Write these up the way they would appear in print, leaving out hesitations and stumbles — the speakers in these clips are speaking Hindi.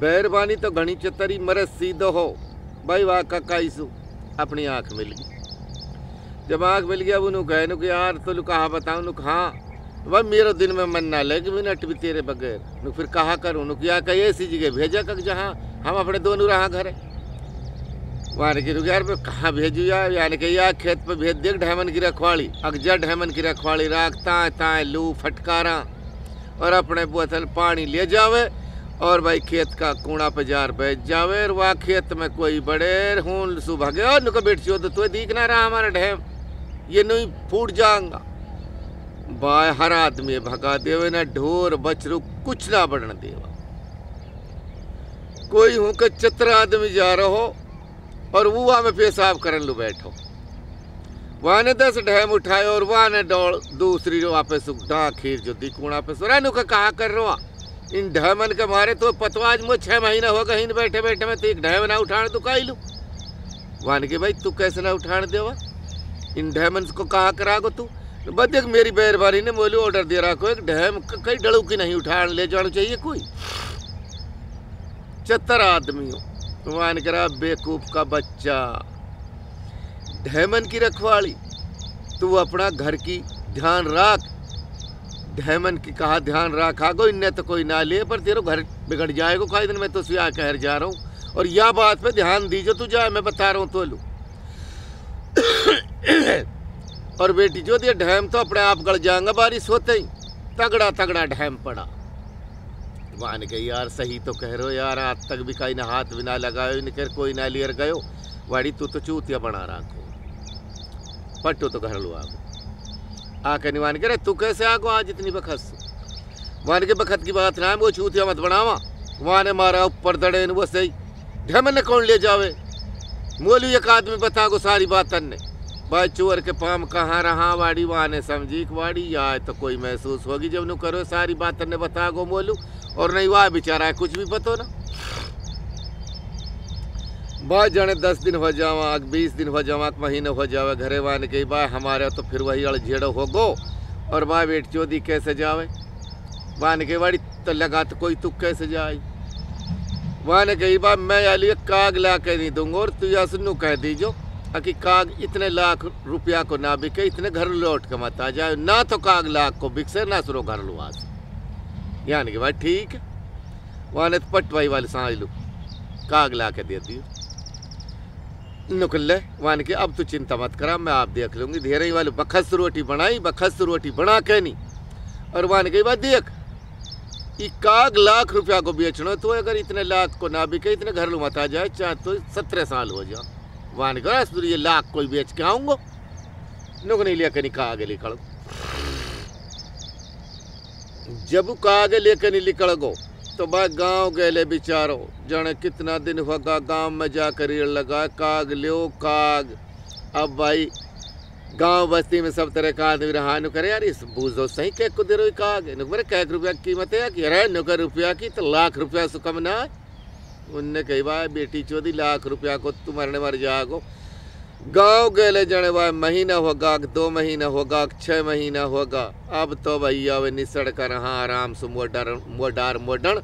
बैरबानी तो घनी चतरी मरे सीधो हो भाई वाह काईसू अपनी आँख मिल गई। जब आँख मिल गया वो कहे नु कि यार तो कहा बताऊँ नु हाँ भाई मेरे दिन में मन ना लगे मिनट भी तेरे बगैर नु फिर कहा करूँ नु क्या कहीं ऐसी जगह भेजा कर जहाँ हम अपने दोनों रहा घर है वहाँ की यार मैं कहाँ भेजू यार यानी कि यार खेत पे भेज देख ढैमन की रखवाली अगजा ढैमन की रखवाली राखता ताए लू फटकारा और अपने बोतल पानी ले जावे और भाई खेत का कूड़ा पे जार बैठ जावे और वह खेत में कोई बड़े हूँ सुबह गए और नुका बैठ चो तो दिख ना रहा हमारा ढैम ये नहीं फूट जाऊंगा बाय हर आदमी भगा देवे ना ढोर बछरू कुछ ना बढ़ने देवा कोई हूँ के चतर आदमी जा रहा हो और वो वहाँ में पेशाब करन लो बैठो वहाँ ने 10 ढैम उठाए और वहाँ ने दौड़ दूसरी वापस खीर जो दी कूड़ा पे सोरानू का कहा कर रहा इन ढैमन के मारे तो पतवाज में 6 महीना हो गए बैठे बैठे में तो एक ढैम ना उठाने तो काई लू वहाँ के भाई तू कैसे ना उठाने देवा इन ढैमन को कहा करागो तू बस देख मेरी बैरबानी ने बोली ऑर्डर दे रखो एक ढैम कई डड़ू की नहीं उठाने ले जाना चाहिए कोई चतर आदमी हो मान करा बेवकूफ का बच्चा ढैमन की रखवाली तू अपना घर की ध्यान रख ढैमन की कहा ध्यान रखा गो इन्हें तो कोई ना ले पर तेरे घर बिगड़ जाएगा कई दिन में तो सिया कह जा रहा हूँ और यह बात पे ध्यान दीजिए तू जाए मैं बता रहा हूँ तो लू और बेटी जो दिया ढैम तो अपने आप गड़ जाएगा बारिश होते ही तगड़ा तगड़ा ढैम पड़ा मान गई यार सही तो कह रहे हो यार आज तक भी कहीं ना हाथ भी ना लगायो निकर कोई ना लियर गयो वाड़ी तू तो चूतिया बना रखो पट्टू तो घर लो आगो आके नहीं मान के तू कैसे आगो आज इतनी बखत मान के बखत की बात ना है वो चूतिया मत बनावा वहाँ ने मारा ऊपर दड़े वो सही ढमन ने कौन ले जावे मोलू एक आदमी बता गो सारी बात ने भाई चोर के पाम कहाँ रहा वाड़ी वहाँ ने समझी वाड़ी या तो कोई महसूस होगी जब नु करो सारी बात ने बता गो मोलू और नहीं वह बेचारा है कुछ भी पतो ना बात जाने 10 दिन हो जावा 20 दिन हो जावा महीने हो जावे घरे वाने के बा हमारे तो फिर वही अड़ झेड़ो हो गो और बा बेट चोदी कैसे जावे वाने के बाड़ी तो लगा तो कोई तुक कैसे जाए वाने कही बा मैं आली काग ला के नहीं दूंगा और तू या सुनू कह दीजो कि काग इतने लाख रुपया को ना बिके इतने घर लौट के मत आ जाए ना तो काग लाख को बिकसे ना सुनो घर लुआ से यानी कि भाई ठीक है वहाँ ने पटवाई वाले समझ लो काग ला के दे दियो निकल वहाँ के अब तो चिंता मत करा मैं आप देख लूँगी धीरे वाले बखस रोटी बनाई बखस रोटी बना के नहीं और वहाँ के बाद देख ये काग लाख रुपया को बेचना तो अगर इतने लाख को ना बिके इतने घर मत आ जाए चाहे तो 17 साल हो जाए वहाँ के ये लाख कोई बेच के आऊँगा नुक नहीं लिया कहीं का आगे निकल जब का आगे लेकर नहीं निकल गो तो भाई गांव गए बेचारो जाने कितना दिन होगा गांव में जाकर रेड़ लगा काग लो काग अब भाई गांव बस्ती में सब तरह का आदमी रहा नु करे यार इस बूझो सही के को दे रो काग नु करे कै रुपया की कीमत है कि अरे नु रुपया की तो लाख रुपया से कम ना उनने कही भाई बेटी चौधी लाख रुपया को तू मरने मर जाओ गांव गए जाने भाई महीना होगा 2 महीना होगा 6 महीना होगा अब तो भैया वे निसड़ कर हाँ आराम से मोडार मोडन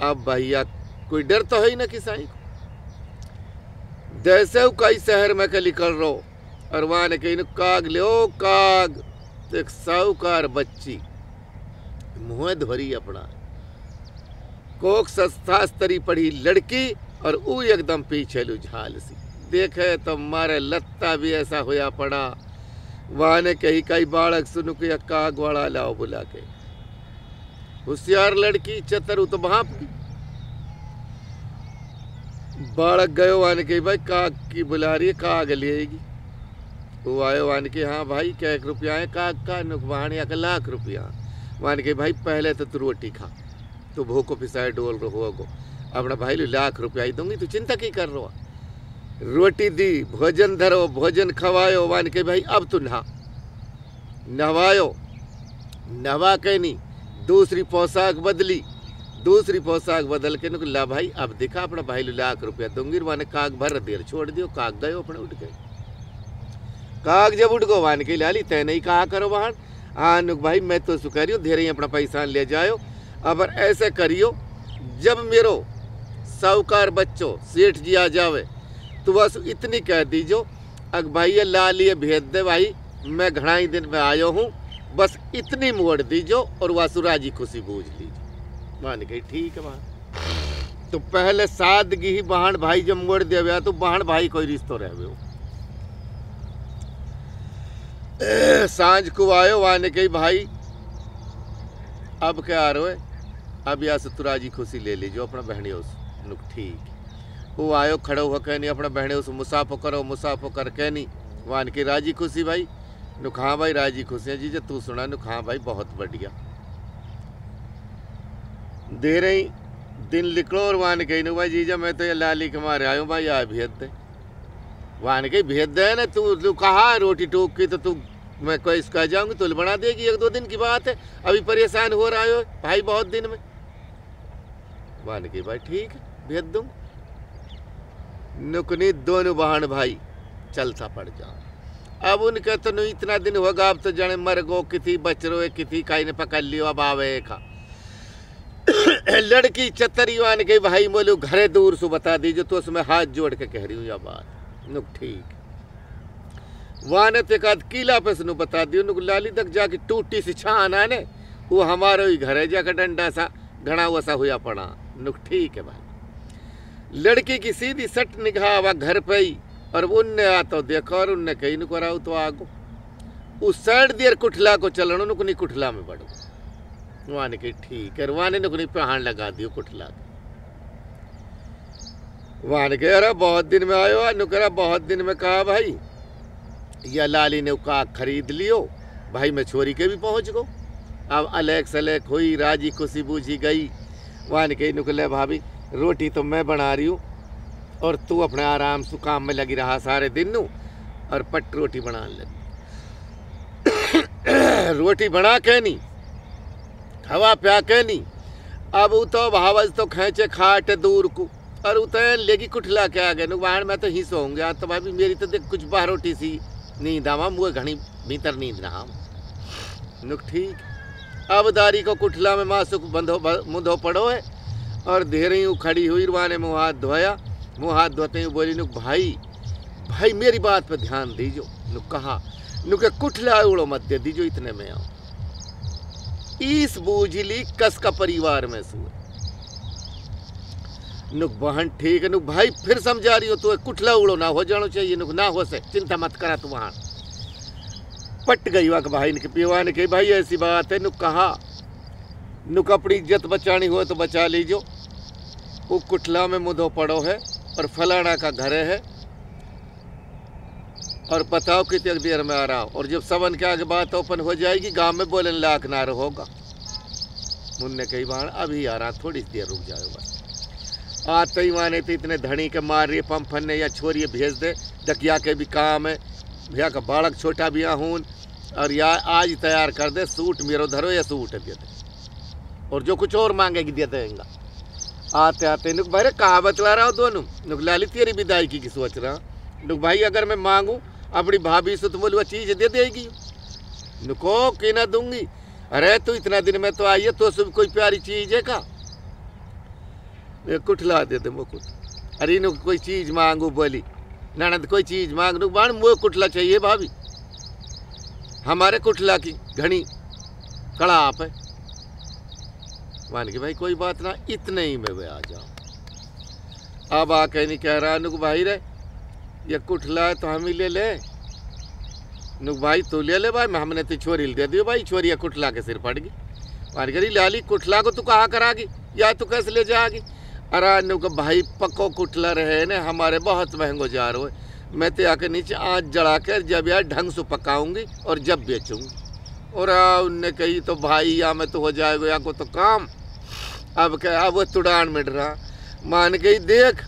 अब भैया कोई डर तो है ही ना किसाई को जैसे कई शहर में के निकल रो और वहाँ ने कहीं काग ले ओ काग तो एक साहूकार बच्ची मुँह धोरी अपना कोक सस्ता स्तरी पढ़ी लड़की और वो एकदम पीछे लू झाल सी देखे तो मारे लत्ता भी ऐसा होया पड़ा वहाँ ने कही कई बालक सुनु के काग वाला लाओ बुला के होशियार लड़की चतर तो भाप की बालक गए वाने के भाई काग की बुला रही है काग लेगी वो आए वाने के हाँ भाई क्या 1 रुपया है काग का नुकवान या लाख रुपया वाने के भाई पहले तो तू रोटी खा तो भूखो पिसाए डोल रहो गो अपना भाई लाख रुपया ही दूंगी तू चिंता की कर रहा रोटी दी भोजन धरो भोजन खवायो वान के भाई अब तू नहवायो नहवा के नहीं दूसरी पोशाक बदली दूसरी पोशाक बदल के ला भाई अब दिखा अपना भाई लाख रुपया दूंगी वाने काग भर देर छोड़ दियो काग गयो अपने उठ गए काग जब उठ गो वान के लाली तय नहीं कहा करो वहां हाँ नुक भाई मैं तो सुकरियो धीरे ही अपना पैसा ले जायो अब ऐसे करियो जब मेरो साहूकार बच्चों सेठ जी आ जावे तो बस इतनी कह दीजो, अग भाई ये लाल ये भेज दे भाई, मैं घना ही दिन में आयो हूँ, बस इतनी मोड़ दीजो और वासु राजी खुशी बूझ लीजिए। मान गई ठीक है वहाँ तो पहले सादगी ही बहन भाई जब मोड़ दे तो बहन भाई कोई रिश्तो रहे। सांझ को आयो वाने कही भाई अब क्या आ रहे, अब यहाँ से तू राजी खुशी ले लीजिए अपना बहनी उस नुक ठीक। वो आयो खड़ो हो कहनी अपना बहने उस मुसाफो करो, मुसाफो कर कहनी वान की राजी खुशी भाई। नुक हाँ भाई राजी खुशी है जीजा, तू सुना। नुक हाँ भाई बहुत बढ़िया। दे रही दिन लिखो और वान कही नु भाई जीजा मैं तो ये लाली के मारे आयो भाई आ भेज दे। वान कही भेज दे ना, तू कहा रोटी टोक की तो तू मैं कोई इसका जाऊंगी तो बना देगी, एक दो दिन की बात है, अभी परेशान हो रहा हो भाई बहुत दिन में। मान की भाई ठीक है भेज दूँ। नुकनी दोनों बहन भाई चलता पड़ जाओ। अब उनके तो नहीं इतना दिन होगा, अब तो जाने मर गो किसी बच रो किसी काई ने पकड़ लियो अब आवे खा। लड़की चतरी वान के भाई बोलो घरे दूर से बता दीजिए तो उसमें हाथ जोड़ के कह रही हूँ यह बात। नुक ठीक वाने ते का किला पे सुनो बता दियो। नुक लाली तक जाके टूटी सी छान आने वो हमारे ही घर है जाकर डंडा सा घना वसा हुआ पड़ा। नुक ठीक है भाई। लड़की की सीधी सट निगाह वह घर पे ही और उनने आता देखा और उनने कहीं नुक कराऊ तो आगो उस साइड देर कुठला को चलनो नुक नहीं कुठला में बढ़ो। वाने की ठीक है वाने नुक नहीं पहाड़ लगा दियो कुठला। वाने के अरे बहुत दिन में आयो नुकरा बहुत दिन में कहा भाई या लाली ने का खरीद लियो भाई, मैं छोरी के भी पहुंच गो। अब अलेक सलेक हुई राजी खुशी बूझी गई। वान के निकले भाभी रोटी तो मैं बना रही हूँ और तू अपने आराम से काम में लगी रहा सारे दिन नू और पट रोटी बनाने लगी। रोटी बना के नहीं हवा प्या के नहीं, अब वो तो भावज तो खेचे खाट दूर को और उतर लेगी कुठला के आगे नुकवाण मैं तो ही सोऊंगा। तो भाभी मेरी तो देख कुछ बाहर रोटी सी नींद आवा मुँह घनी भीतर नींद रहा नुक ठीक। अब दारी को कुठला में मासुक बंधो मुंधो पड़ो है और धीरे ही खड़ी हुई रुआने मुँह हाथ धोया। मुँह हाथ धोते ही बोली नुक भाई भाई मेरी बात पर ध्यान दीजो। नुक कहा नुक कुठला उड़ो मत दे दीजो इतने में आओ। इस बूझली कस का परिवार में सुए। नुक बहन ठीक है नुक भाई फिर समझा रही हो तो कुठला उड़ो ना हो जानो चाहिए नुक ना हो से चिंता मत करा तू वहां पट गई वाक भाई ने पीवा ने कही भाई ऐसी बात है। नुक कहा नुक अपनी इज्जत बचानी हो तो बचा लीजो। वो कुठला में मुँह पड़ो है और फलाना का घर है और बताओ कितनी देर में आ रहा हो और जब सबन के आगे बात ओपन हो जाएगी गांव में बोले लाख नार होगा। मुन्ने कही बाण अभी आ रहा थोड़ी देर रुक जाओ बस। आते ही माने तो इतने धनी के मार रही पंफन ने या छोरी भेज दे दकिया के भी काम है भैया का बालक छोटा भी हूँ और या आज तैयार कर दे सूट मेरो धरो या सूट दे दे और जो कुछ और मांगेगी दे देगा। आते आते नुक भाई कहा बतला रहा हो दोनों। नुक लाली तेरी विदाई की सोच रहा। नुक भाई अगर मैं मांगू अपनी भाभी से तो बोली वह चीज़ दे देगी। नुको कि ना दूंगी। अरे तू इतना दिन में तो आई है तो सब कोई प्यारी चीज़ है का कुठला दे दे मुकुट। अरे नुक कोई चीज़ मांगू बोली ननद कोई चीज़ मांग नुक बाण मुँह कुठला चाहिए भाभी हमारे कुठला की घनी कड़ा आप है। मान के भाई कोई बात ना इतने ही में वे आ जाओ। अब आके नहीं कह रहा नुक भाई रे ये कुठला है तो हम ही ले ले। नुक भाई तू ले ले भाई हमने तो छोरी दे दियो भाई छोरी या कुठला के सिर पड़ गई। मान करी लाली कुठला को तू कहाँ करागी या तू कैसे ले जाएगी। अरे नुक भाई पक्को कुठला रहे ने हमारे बहुत महंगो जा रहे हो। मैं तो आके नीचे आँच जला कर जब यार ढंग से पकाऊंगी और जब बेचूंगी। और उनने कही तो भाई या में तो हो जाएगा या को तो काम। अब क्या अब वो तुड़ान मिट रहा। मान गई देख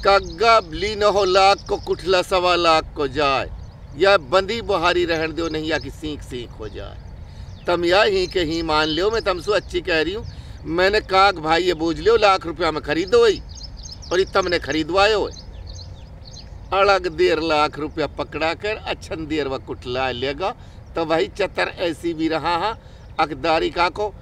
कग्गा ली न हो लाख को कुठला 1.25 लाख को जाए या बंदी बुहारी रहन दो नहीं या कि सीख सीख हो जाए। तम या ही के ही मान लियो मैं तुमसे अच्छी कह रही हूँ। मैंने कहा भाई ये बूझ लियो लाख रुपया में खरीदो ही और ये तुमने खरीदवायो है। अलग 1.5 लाख रुपया पकड़ा कर अच्छन देर वह कुठला लेगा तो भाई चतर ऐसी भी रहा हा अकदारी का को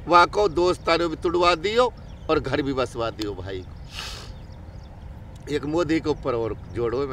वाको दोस्तारों भी तुड़वा दियो और घर भी बसवा दियो भाई को। एक मोदी के ऊपर और जोड़ो।